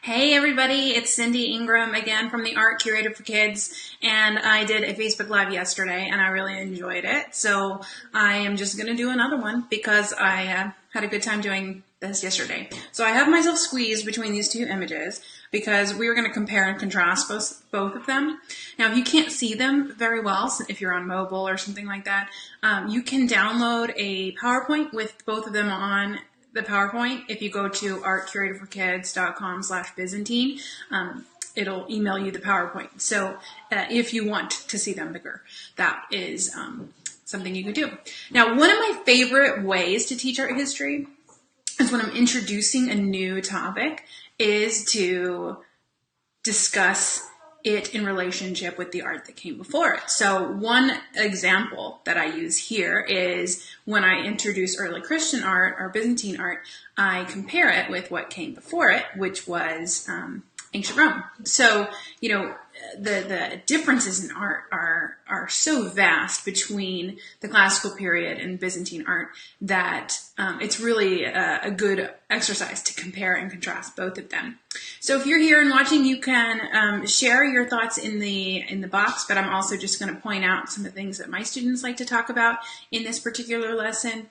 Hey everybody, it's Cindy Ingram again from the Art Curator for Kids, and I did a Facebook Live yesterday and I really enjoyed it. So I am just going to do another one because I had a good time doing this yesterday. So I have myself squeezed between these two images because we were going to compare and contrast both of them. Now if you can't see them very well, if you're on mobile or something like that, you can download a PowerPoint with both of them on the PowerPoint. If you go to artcuratorforkids.com/Byzantine, it'll email you the PowerPoint. So if you want to see them bigger, that is something you could do. Now, one of my favorite ways to teach art history is when I'm introducing a new topic is to discuss it in relationship with the art that came before it. So one example that I use here is when I introduce early Christian art or Byzantine art, I compare it with what came before it, which was ancient Rome. So, you know, the differences in art are so vast between the classical period and Byzantine art that it's really a good exercise to compare and contrast both of them. So if you're here and watching, you can share your thoughts in the box, but I'm also just going to point out some of the things that my students like to talk about in this particular lesson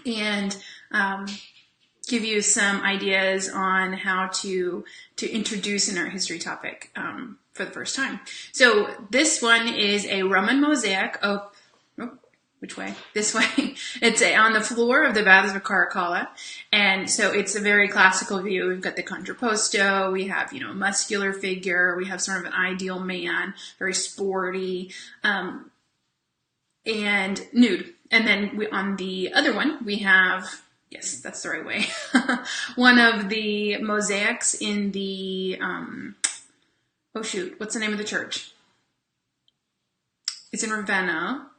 and give you some ideas on how to introduce an art history topic for the first time. So this one is a Roman mosaic. Which way? This way. It's on the floor of the Baths of Caracalla. And so it's a very classical view. We've got the contrapposto. We have, a muscular figure. We have sort of an ideal man, very sporty, and nude. And then on the other one, we have, yes, that's the right way, one of the mosaics in the, what's the name of the church? It's in Ravenna.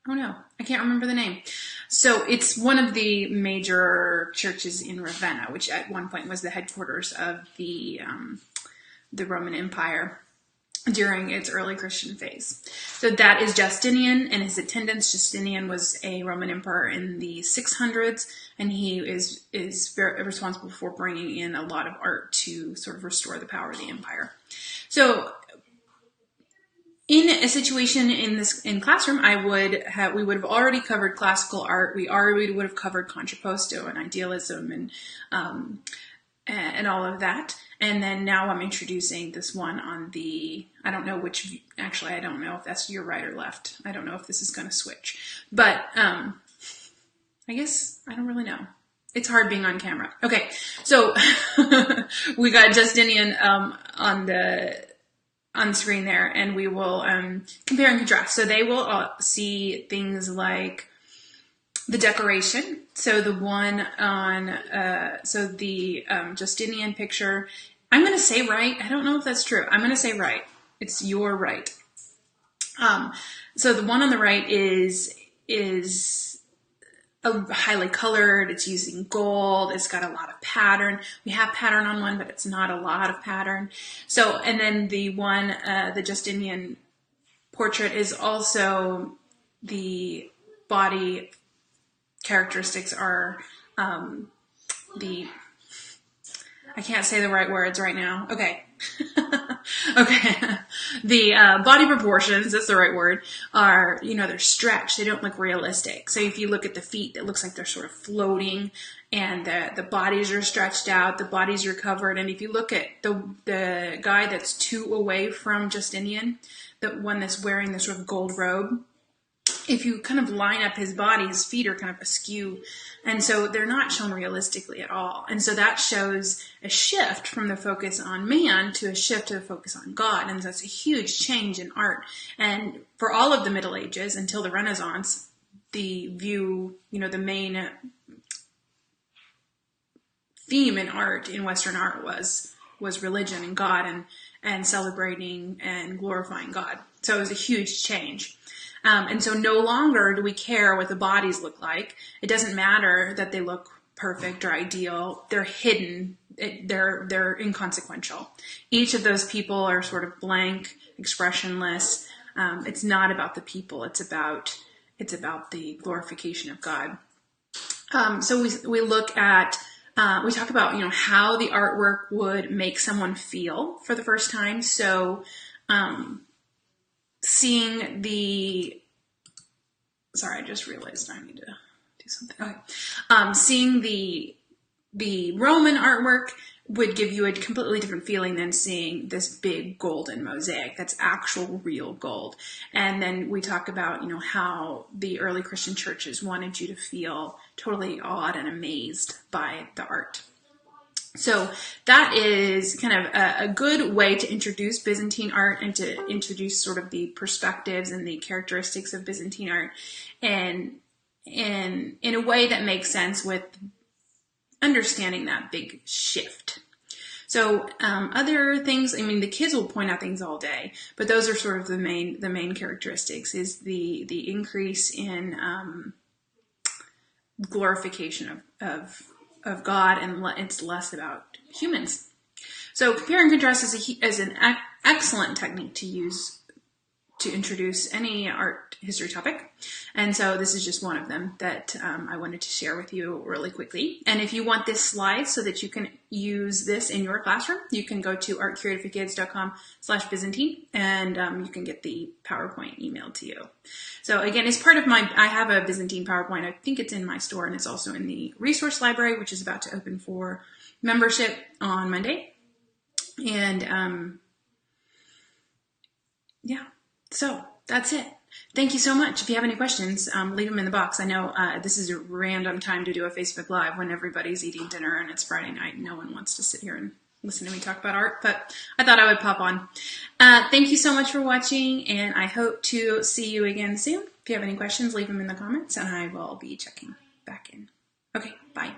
Oh no, I can't remember the name. So it's one of the major churches in Ravenna, which at one point was the headquarters of the Roman Empire during its early Christian phase. So that is Justinian and his attendants. Justinian was a Roman emperor in the 600s, and he is very responsible for bringing in a lot of art to sort of restore the power of the empire. So in a situation in classroom, we would have already covered classical art. We already would have covered contrapposto and idealism and all of that. And then now I'm introducing this one on the, I don't know if that's your right or left. I don't know if this is going to switch, but I guess I don't really know. It's hard being on camera. Okay, so we got Justinian on the screen there, and we will compare and contrast. So they will see things like the decoration. So the one on, the Justinian picture, I'm going to say right. I don't know if that's true. I'm going to say right. It's your right. So the one on the right is highly colored. It's using gold. It's got a lot of pattern. We have pattern on one, but it's not a lot of pattern. So, and then the one, the Justinian portrait is also the body characteristics are I can't say the right words right now. Okay. Okay. The body proportions, that's the right word, are, they're stretched. They don't look realistic. So if you look at the feet, it looks like they're sort of floating, and the bodies are stretched out, the bodies are covered. And if you look at the guy that's two away from Justinian, the one that's wearing this sort of gold robe, if you kind of line up his body, his feet are kind of askew. And so they're not shown realistically at all. And so that shows a shift from the focus on man to a shift to the focus on God. And that's a huge change in art. And for all of the Middle Ages until the Renaissance, the view, the main theme in art, in Western art, was religion and God and celebrating and glorifying God. So it was a huge change. And so no longer do we care what the bodies look like. It doesn't matter that they look perfect or ideal. They're hidden. They're inconsequential. Each of those people are sort of blank, expressionless. It's not about the people. It's about the glorification of God. So we look at we talk about, how the artwork would make someone feel for the first time. So, seeing sorry, I just realized I need to do something. Okay. Seeing the Roman artwork would give you a completely different feeling than seeing this big golden mosaic that's actual real gold. And then we talk about, how the early Christian churches wanted you to feel totally awed and amazed by the art. So that is kind of a good way to introduce Byzantine art and to introduce sort of the perspectives and the characteristics of Byzantine art, and in a way that makes sense with understanding that big shift. So other things, the kids will point out things all day, but those are sort of the main characteristics, is the increase in glorification of God, and it's less about humans. So compare and contrast is an excellent technique to use to introduce any art history topic. And so this is just one of them that I wanted to share with you really quickly. And if you want this slide so that you can use this in your classroom, you can go to artcuratorforkids.com/Byzantine, and you can get the PowerPoint emailed to you. So again, as part of I have a Byzantine PowerPoint. I think it's in my store, and it's also in the resource library, which is about to open for membership on Monday. And yeah. So that's it. Thank you so much. If you have any questions, leave them in the box. I know this is a random time to do a Facebook Live when everybody's eating dinner and it's Friday night. No one wants to sit here and listen to me talk about art, but I thought I would pop on. Thank you so much for watching, and I hope to see you again soon. If you have any questions, leave them in the comments, and I will be checking back in. Okay, bye.